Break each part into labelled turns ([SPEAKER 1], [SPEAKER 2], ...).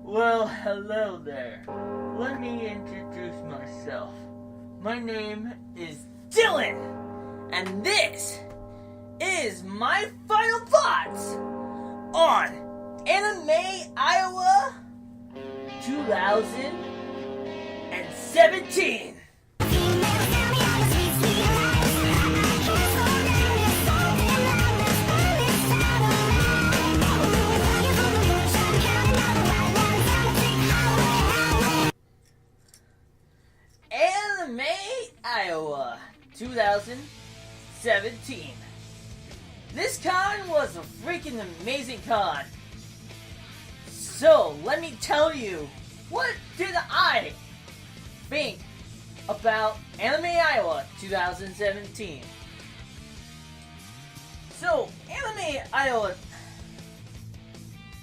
[SPEAKER 1] Well, hello there. Let me introduce myself. My name is Dylan, and this is my final thoughts on Anime Iowa 2017. Anime Iowa 2017. This con was a freaking amazing con. So, let me tell you, what did I think about Anime Iowa 2017? So, Anime Iowa,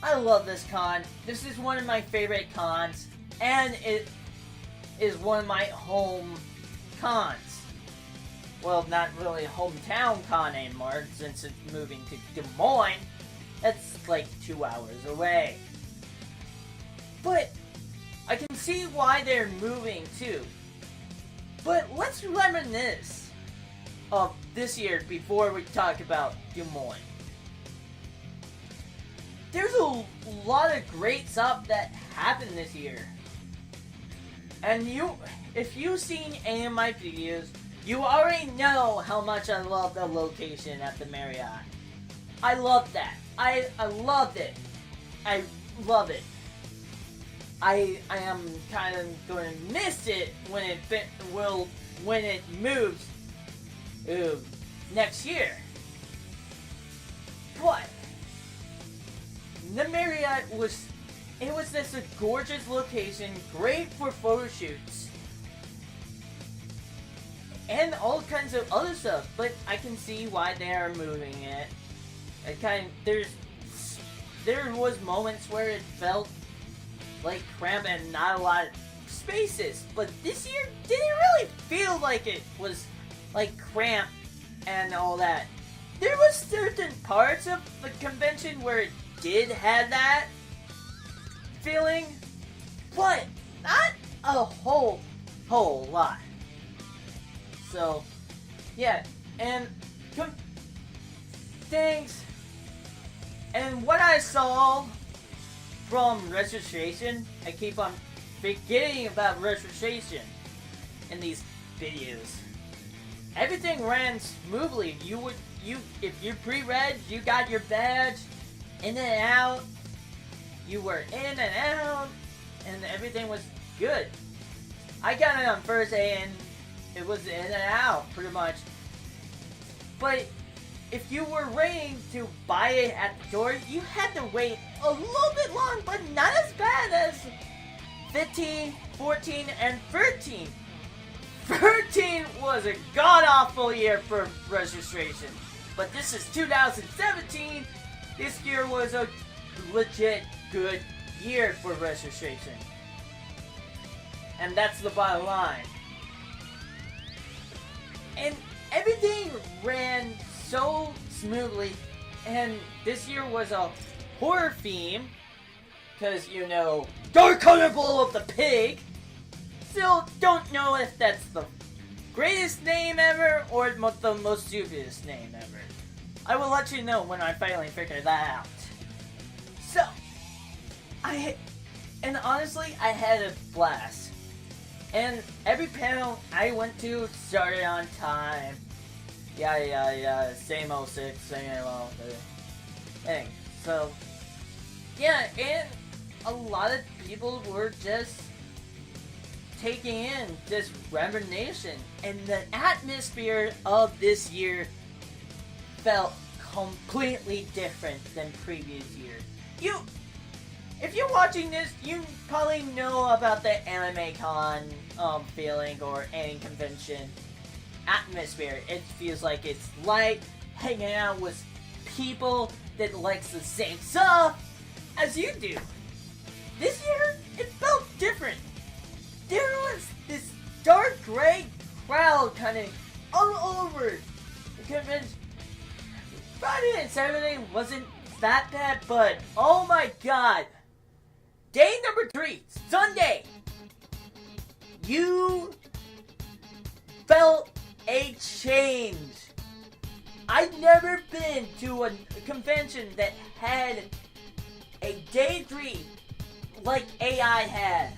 [SPEAKER 1] I love this con. This is one of my favorite cons, and it is one of my home cons. Well, not really hometown con anymore, since it's moving to Des Moines. That's like 2 hours away. But I can see why they're moving too. But let's reminisce of this year before we talk about Des Moines. There's a lot of great stuff that happened this year. And if you've seen any of my videos, you already know how much I love the location at the Marriott. I love that. I loved it. I love it. I am kind of going to miss it when it moves next year. But the Marriott was this a gorgeous location, great for photo shoots, and all kinds of other stuff. But I can see why they are moving it. There was moments where it felt like cramped and not a lot of spaces. But this year didn't really feel like it was like cramped and all that. There was certain parts of the convention where it did have that feeling, but not a whole lot. So, yeah, and things, and what I saw from registration, I keep on forgetting about registration in these videos. Everything ran smoothly. If you pre-reg, you got your badge, in and out. You were in and out, and everything was good. I got it on first day, and it was in and out, pretty much. But if you were waiting to buy it at the door, you had to wait a little bit long, but not as bad as 15, 14, and 13. 13 was a god-awful year for registration. But this is 2017. This year was a legit good year for registration. And that's the bottom line. And everything ran so smoothly. And this year was a horror theme. Because, Dark Carnival of the Pig. Still don't know if that's the greatest name ever or the most stupidest name ever. I will let you know when I finally figure that out. So, honestly, I had a blast. And every panel I went to started on time. Yeah, same old six, same old thing. So, yeah, and a lot of people were just taking in this reminiscence, and the atmosphere of this year felt completely different than previous years. If you're watching this, you probably know about the Anime Con feeling or any convention atmosphere. It feels like it's like hanging out with people that likes the same stuff as you do. This year, it felt different. There was this dark gray crowd kind of all over the convention. Friday and Saturday wasn't that bad, but oh my god, day number 3, Sunday, you felt a change. I've never been to a convention that had a day 3 like AI had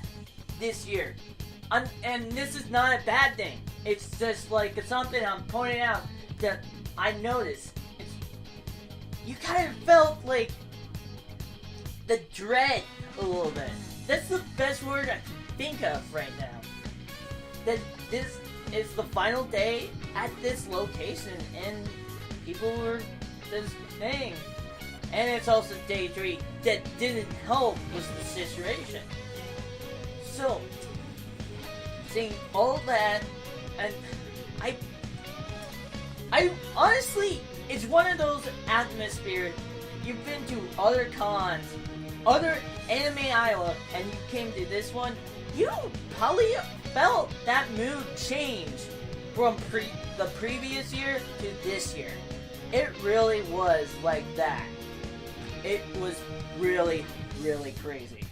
[SPEAKER 1] this year. And this is not a bad thing. It's just like it's something I'm pointing out that I noticed. You kind of felt like the dread a little bit. That's the best word I can think of right now. That this is the final day at this location and people were just saying. And it's also day 3 that didn't help with the situation. So, seeing all that, and I honestly, it's one of those atmospheres. You've been to other cons, other Anime Iowa, and you came to this one. You probably felt that mood change from the previous year to this year. It really was like that. It was really, really crazy.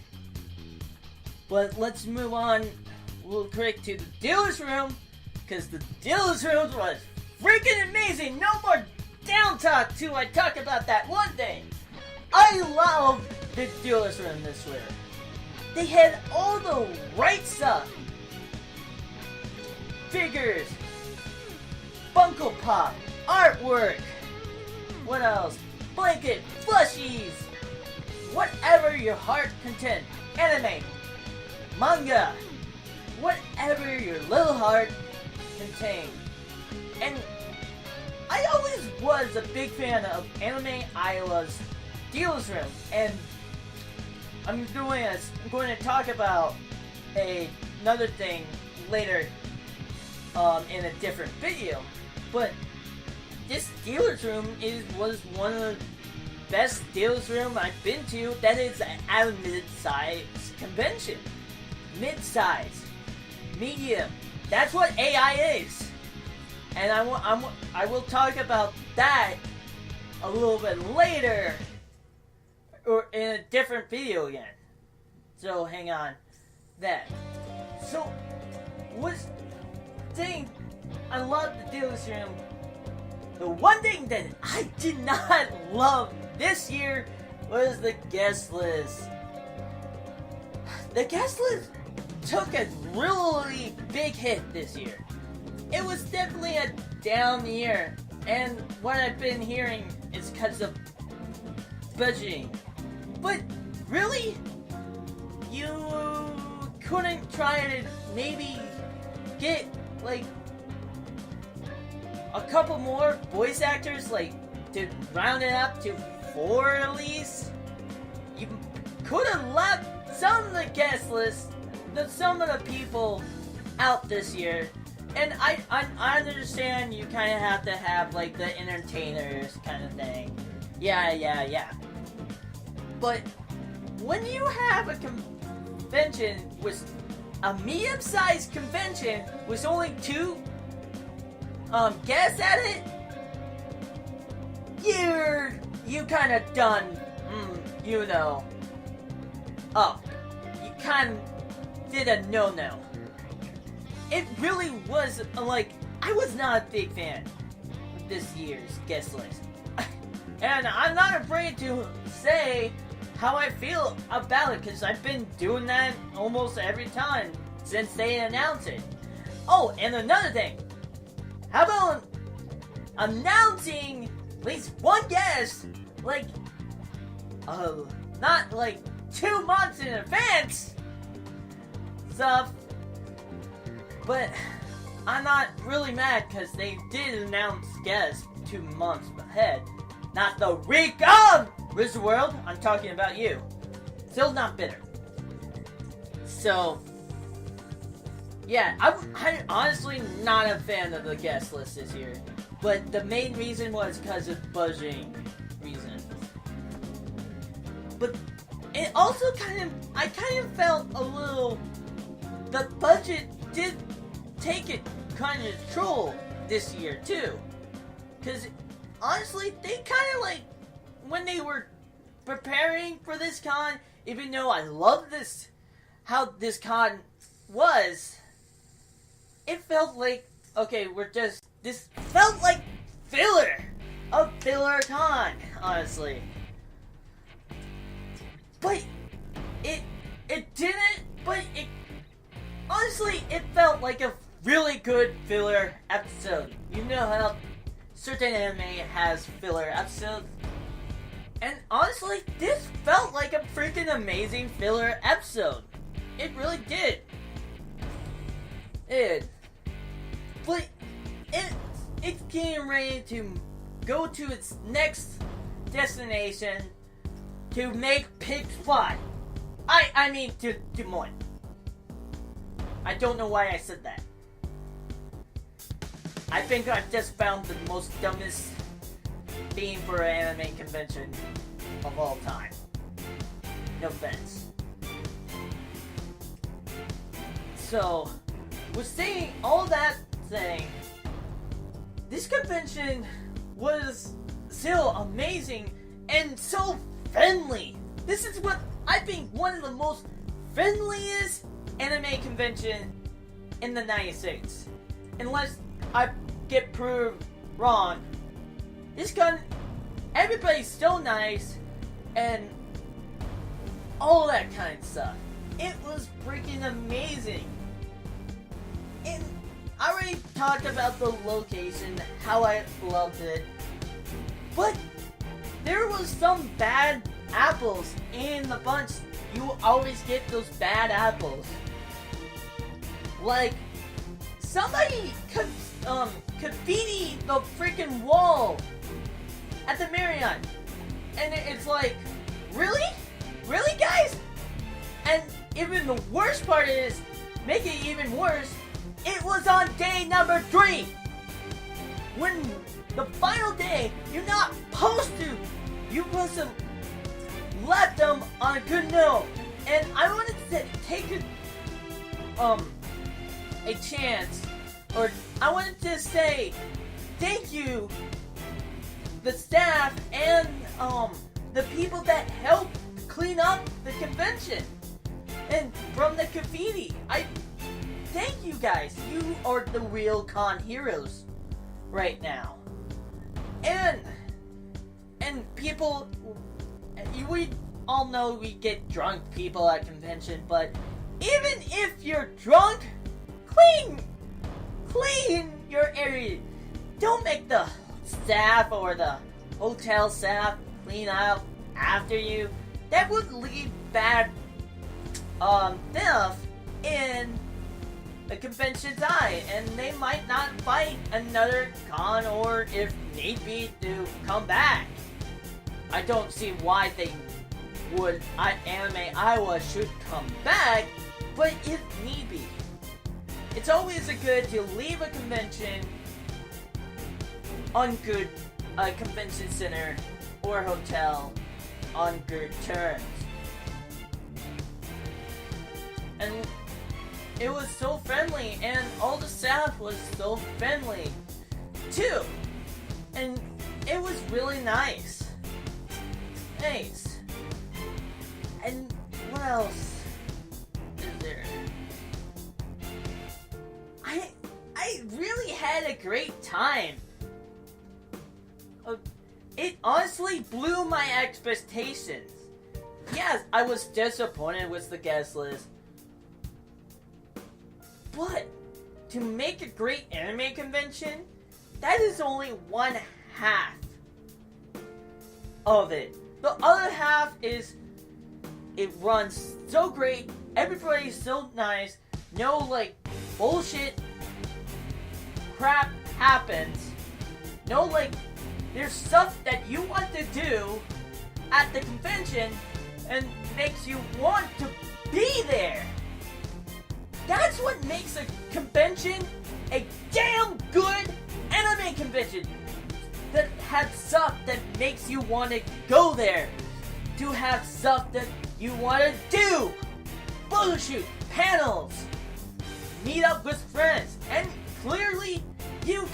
[SPEAKER 1] But let's move on real quick to the dealer's room, because the dealer's room was freaking amazing. No more down talk till I talk about that one thing. I love the dealer's room this year. They had all the right stuff. Figures, Funko Pop, artwork, what else? Blanket, plushies, whatever your heart content, anime, manga, whatever your little heart contained. And I always was a big fan of Anime Iowa's dealer's room, and I'm going to talk about another thing later in a different video, but this dealer's room was one of the best dealer's room I've been to that is at a mid-size convention. Mid-size. Medium. That's what AI is. And I will talk about that a little bit later, or in a different video again. So hang on. That. So, I love the dealer's room. The one thing that I did not love this year was the guest list. The guest list took a really big hit this year. It was definitely a down year, and what I've been hearing is because of budgeting. But really, you couldn't try to maybe get like a couple more voice actors, like, to round it up to 4 at least? You could have left some of the guest lists, some of the people out this year. And I understand you kind of have to have, like, the entertainers kind of thing. Yeah. But when you have a convention with a medium-sized convention with only 2 guess at it, you kind of done, you kind of did a no-no. It really was, like, I was not a big fan of this year's guest list. And I'm not afraid to say how I feel about it, because I've been doing that almost every time since they announced it. Oh, and another thing. How about announcing at least one guest, like, not like 2 months in advance stuff, but I'm not really mad because they did announce guests 2 months ahead. Not the week of Wizard World, I'm talking about you. Still not bitter. So, yeah, I'm honestly not a fan of the guest list this year. But the main reason was because of budgeting reasons. But it also I kind of felt a little, the budget did take it kind of troll this year too. Because honestly, they kind of like, when they were preparing for this con, even though I love this, how this con was, it felt like, okay, this felt like filler. A filler con, honestly. But it didn't, but it, honestly, it felt like a really good filler episode. You know how certain anime has filler episodes? And honestly, this felt like a freaking amazing filler episode. It really did. But it's getting ready to go to its next destination to make pigs fly. I mean to Des Moines. I don't know why I said that. I think I've just found the most dumbest theme for an anime convention of all time. No offense. So, with saying all that saying, this convention was still amazing and so friendly. This is what I think one of the most friendliest anime convention in the United States. Unless I get proved wrong. Everybody's so nice and all that kind of stuff. It was freaking amazing. And I already talked about the location, how I loved it. But there was some bad apples in the bunch. You always get those bad apples. Like, somebody graffiti the freaking wall at the Marriott. And it's like, really? Really, guys? And even the worst part is, make it even worse, it was on day number 3. When the final day, you're not supposed to. You must have left them on a good note. And I wanted to take a chance, or I wanted to say thank you, the staff and the people that helped clean up the convention and from the graffiti. I thank you guys. You are the real con heroes right now. And people, we all know we get drunk people at convention, but even if you're drunk, clean your area. Don't make the staff or the hotel staff clean up after you. That would leave bad stuff in the convention's eye, and they might not fight another con, or if need be, to come back. I don't see why they would. Anime Iowa should come back, but if need be. It's always good to leave a convention on good convention center or hotel on good terms. And it was so friendly, and all the staff was so friendly too. And it was really nice. Nice. And what else is there? I really had a great time. It honestly blew my expectations. Yes, I was disappointed with the guest list. But to make a great anime convention, that is only one half of it. The other half is it runs so great, everybody's so nice, no like bullshit crap happens. No like there's stuff that you want to do at the convention and makes you want to be there. That's what makes a convention a damn good anime convention. That has stuff that makes you want to go there. To have stuff that you want to do. Photo shoot, panels, meet up with friends. And clearly you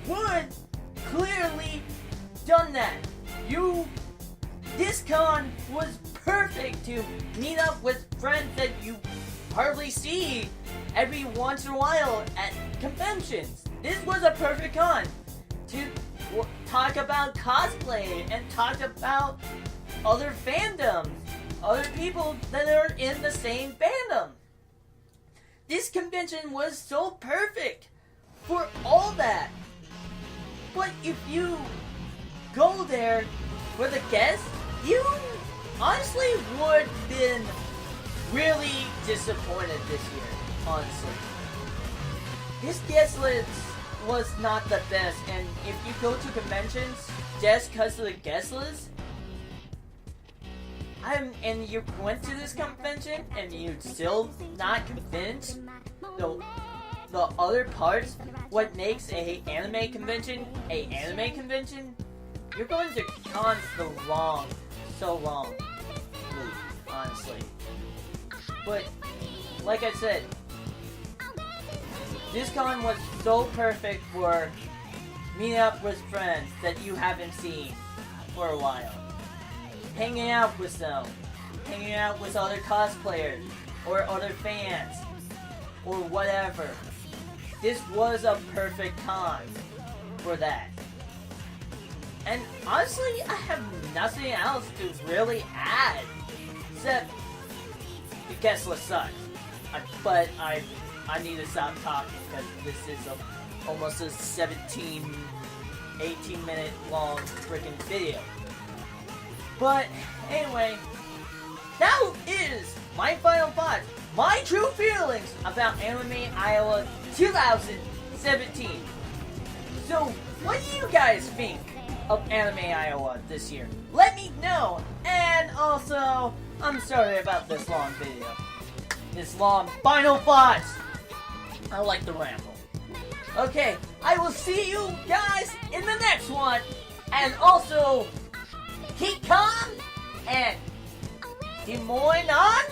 [SPEAKER 1] would clearly done that. This con was perfect to meet up with friends that you hardly see every once in a while at conventions. This was a perfect con to talk about cosplay and talk about other fandoms, other people that are in the same fandom. This convention was so perfect for all that. But if you go there for the guests, you honestly would have been really disappointed this year, honestly. This guest list was not the best, and if you go to conventions just because of the guest list, and you went to this convention and you're still not convinced the other parts, what makes a anime convention, you're going to cons so wrong, honestly. But, like I said, this con was so perfect for meeting up with friends that you haven't seen for a while. Hanging out with them. Hanging out with other cosplayers. Or other fans. Or whatever. This was a perfect con for that. And honestly, I have nothing else to really add. Except, the guest list sucks. But I need to stop talking because this is almost a 18 minute long freaking video. But anyway, that is my final thoughts, my true feelings about Anime Iowa 2017. So, what do you guys think of Anime Iowa this year? Let me know. And also, I'm sorry about this long video. This long final thoughts. I like the ramble. Okay, I will see you guys in the next one. And also, keep calm and Des Moines on.